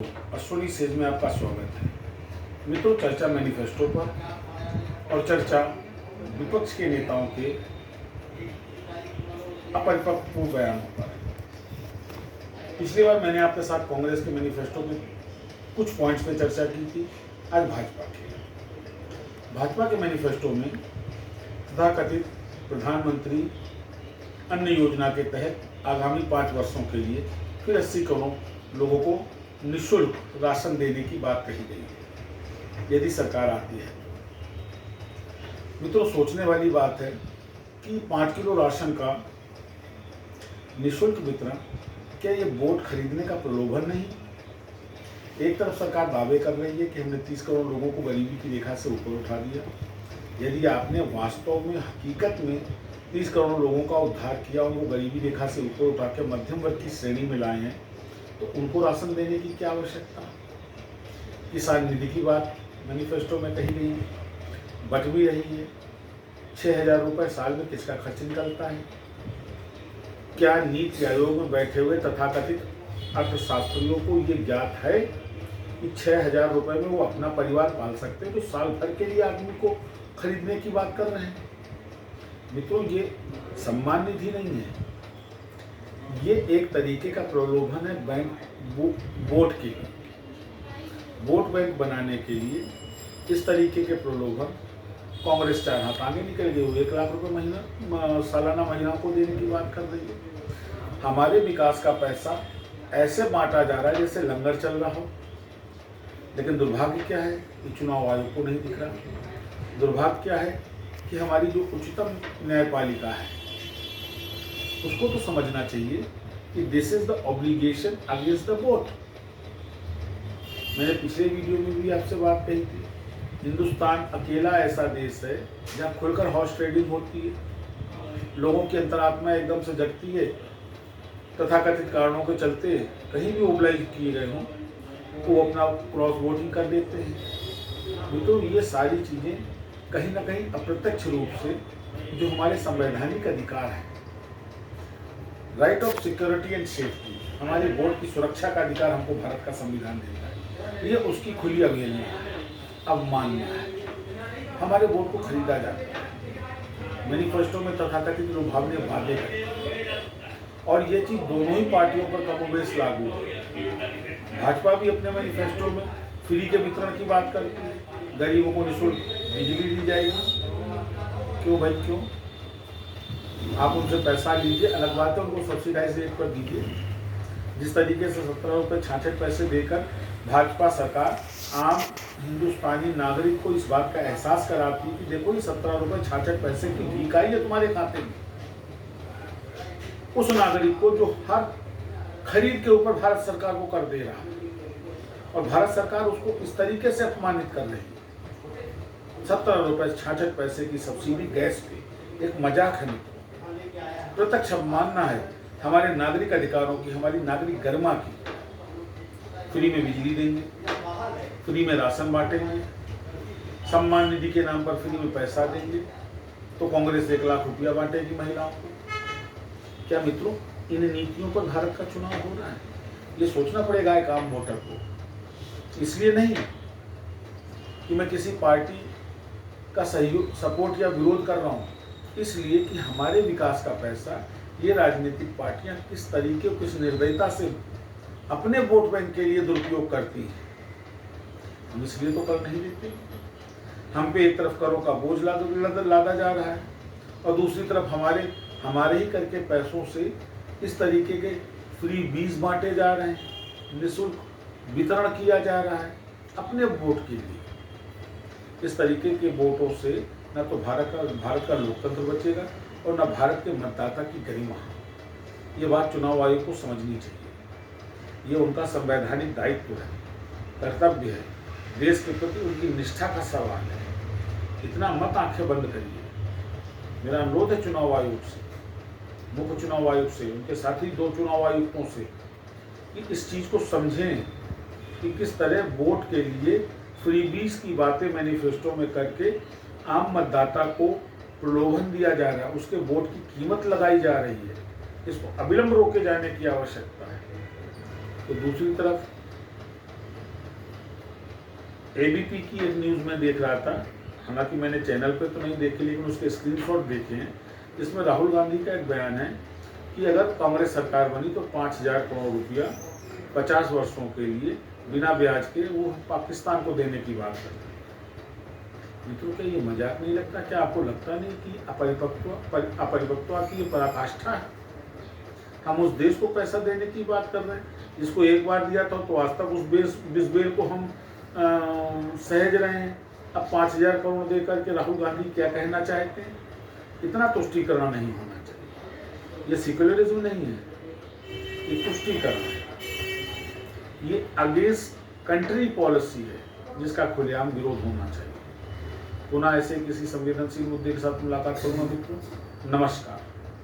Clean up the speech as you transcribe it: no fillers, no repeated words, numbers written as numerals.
Ashwini says में आपका स्वागत है। मित्रों, चर्चा मैनिफेस्टो पर और चर्चा विपक्ष के नेताओं के अपरिपक्व बयानों पर। पिछली बार मैंने आपके साथ कांग्रेस के मैनिफेस्टो के कुछ पॉइंट्स पे चर्चा की थी। आज भाजपा के मैनिफेस्टो में तथाकथित प्रधानमंत्री अन्न योजना के तहत आगामी 5 वर्षों के लिए फिर 80 करोड़ लोगों को निःशुल्क राशन देने की बात कही गई है यदि सरकार आती है। मित्रों, सोचने वाली बात है कि 5 किलो राशन का निःशुल्क वितरण, क्या ये वोट खरीदने का प्रलोभन नहीं? एक तरफ सरकार दावे कर रही है कि हमने 30 करोड़ लोगों को गरीबी की रेखा से ऊपर उठा दिया। यदि आपने वास्तव में हकीकत में 30 करोड़ लोगों का उद्धार किया, उनको गरीबी रेखा से ऊपर उठा के मध्यम वर्ग की श्रेणी में लाए हैं, तो उनको राशन देने की क्या आवश्यकता? किसान निधि की बात मैनिफेस्टो में कही गई है, बट भी रही है। 6,000 रुपये साल में किसका खर्च निकलता है? क्या नीति आयोग में बैठे हुए तथाकथित अर्थशास्त्रियों को ये ज्ञात है कि 6,000 रुपये में वो अपना परिवार पाल सकते हैं, जो साल भर के लिए आदमी को खरीदने की बात कर रहे हैं? मित्रों, ये सम्मान निधि नहीं है, ये एक तरीके का प्रलोभन है वोट के लिए। वोट बैंक बनाने के लिए इस तरीके के प्रलोभन कांग्रेस 4 हाथ आगे निकल गई। 1 लाख रुपए महीना सालाना महिलाओं को देने की बात कर रही है। हमारे विकास का पैसा ऐसे बांटा जा रहा है जैसे लंगर चल रहा हो। लेकिन दुर्भाग्य क्या है कि चुनाव आयोग को नहीं दिख रहा। दुर्भाग्य क्या है कि हमारी जो उच्चतम न्यायपालिका है उसको तो समझना चाहिए कि this is the obligation against the vote. मैंने पिछले वीडियो में भी आपसे बात कही थी, हिंदुस्तान अकेला ऐसा देश है जहाँ खुलकर हॉर्स ट्रेडिंग होती है, लोगों की अंतरात्मा एकदम से जगती है। तथाकथित कारणों के चलते कहीं भी ओबलाइज किए गए हों तो वो अपना क्रॉस वोटिंग कर देते हैं। तो ये सारी चीज़ें कहीं ना कहीं अप्रत्यक्ष रूप से जो हमारे संवैधानिक अधिकार है, right of security and safety, हमारे वोट की सुरक्षा का अधिकार हमको भारत का संविधान देता है, ये उसकी खुली अवहेलना है, अवमानना है। हमारे वोट को खरीदा जाता है। मैनिफेस्टो में तथाकथित लुभावने वादे करते हैं और ये चीज़ दोनों ही पार्टियों पर कमोबेश लागू है। भाजपा भी अपने मैनिफेस्टो में फ्री के वितरण की बात करती है, गरीबों को निःशुल्क बिजली दी जाएगी। क्यों भाई, क्यों? आप उनसे पैसा लीजिए, अलग बात है, उनको सब्सिडाइज रेट पर दीजिए। जिस तरीके से 17 रुपये 66 पैसे देकर भाजपा सरकार आम हिंदुस्तानी नागरिक को इस बात का एहसास कराती है कि देखो ये 17 रुपये 66 पैसे की भीख आई है तुम्हारे खाते में, उस नागरिक को जो हर खरीद के ऊपर भारत सरकार को कर दे रहा है और भारत सरकार उसको इस तरीके से अपमानित कर रही है। 17 रुपये 66 पैसे की सब्सिडी गैस पे एक मजाक है मित्रों, प्रत्यक्ष अवमानना है हमारे नागरिक अधिकारों की, हमारी नागरिक गरिमा की। फ्री में बिजली देंगे, फ्री में राशन बांटेंगे, सम्मान निधि के नाम पर फ्री में पैसा देंगे, तो कांग्रेस 1 लाख रुपया बांटेगी महिलाओं को। क्या मित्रों, इन नीतियों पर भारत का चुनाव हो रहा है? ये सोचना पड़ेगा एक आम वोटर को। इसलिए नहीं कि मैं किसी पार्टी का सहयोग, सपोर्ट या विरोध कर रहा हूँ, इसलिए कि हमारे विकास का पैसा ये राजनीतिक पार्टियां किस तरीके, किस निर्दयता से अपने वोट बैंक के लिए दुरुपयोग करती हैं, हम इसलिए तो कर नहीं देते। हम पे एक तरफ करों का बोझ लादा जा रहा है और दूसरी तरफ हमारे ही करके पैसों से इस तरीके के फ्री बीज बांटे जा रहे हैं, निःशुल्क वितरण किया जा रहा है अपने वोट के लिए। इस तरीके के वोटों से न तो भारत का लोकतंत्र बचेगा और न भारत के मतदाता की गरिमा। ये बात चुनाव आयोग को समझनी चाहिए। ये उनका संवैधानिक दायित्व है, कर्तव्य है, देश के प्रति उनकी निष्ठा का सवाल है। इतना मत आंखें बंद करिए। मेरा अनुरोध है चुनाव आयोग से, मुख्य चुनाव आयोग से, उनके साथी 2 चुनाव आयुक्तों से, कि इस चीज़ को समझें कि किस तरह वोट के लिए फ्रीबीज की बातें मैनिफेस्टो में करके आम मतदाता को प्रलोभन दिया जा रहा है, उसके वोट की कीमत लगाई जा रही है। इसको अविलंब रोके जाने की आवश्यकता है। तो दूसरी तरफ एबीपी की एक न्यूज़ में देख रहा था, हालांकि मैंने चैनल पे तो नहीं देखे लेकिन उसके स्क्रीनशॉट देखे हैं। इसमें राहुल गांधी का एक बयान है कि अगर कांग्रेस सरकार बनी तो 5,000 करोड़ रुपया 50 वर्षों के लिए बिना ब्याज के वो पाकिस्तान को देने की बात कर रहे हैं। मित्रों, क्या ये मजाक नहीं लगता? क्या आपको लगता नहीं कि अपरिपक्वता की ये पराकाष्ठा है? हम उस देश को पैसा देने की बात कर रहे हैं जिसको एक बार दिया था तो आज तक उस बेल को हम सहज रहे हैं। अब 5,000 करोड़ देकर के राहुल गांधी क्या कहना चाहते हैं? इतना तुष्टीकरण नहीं होना चाहिए। ये सेक्युलरिज्म नहीं है, ये तुष्टीकरण है। ये अगेंस्ट कंट्री पॉलिसी है जिसका खुलेआम विरोध होना चाहिए। पुनः ऐसे किसी संवेदनशील मुद्दे के साथ मुलाकात करूंगा मित्रों। नमस्कार।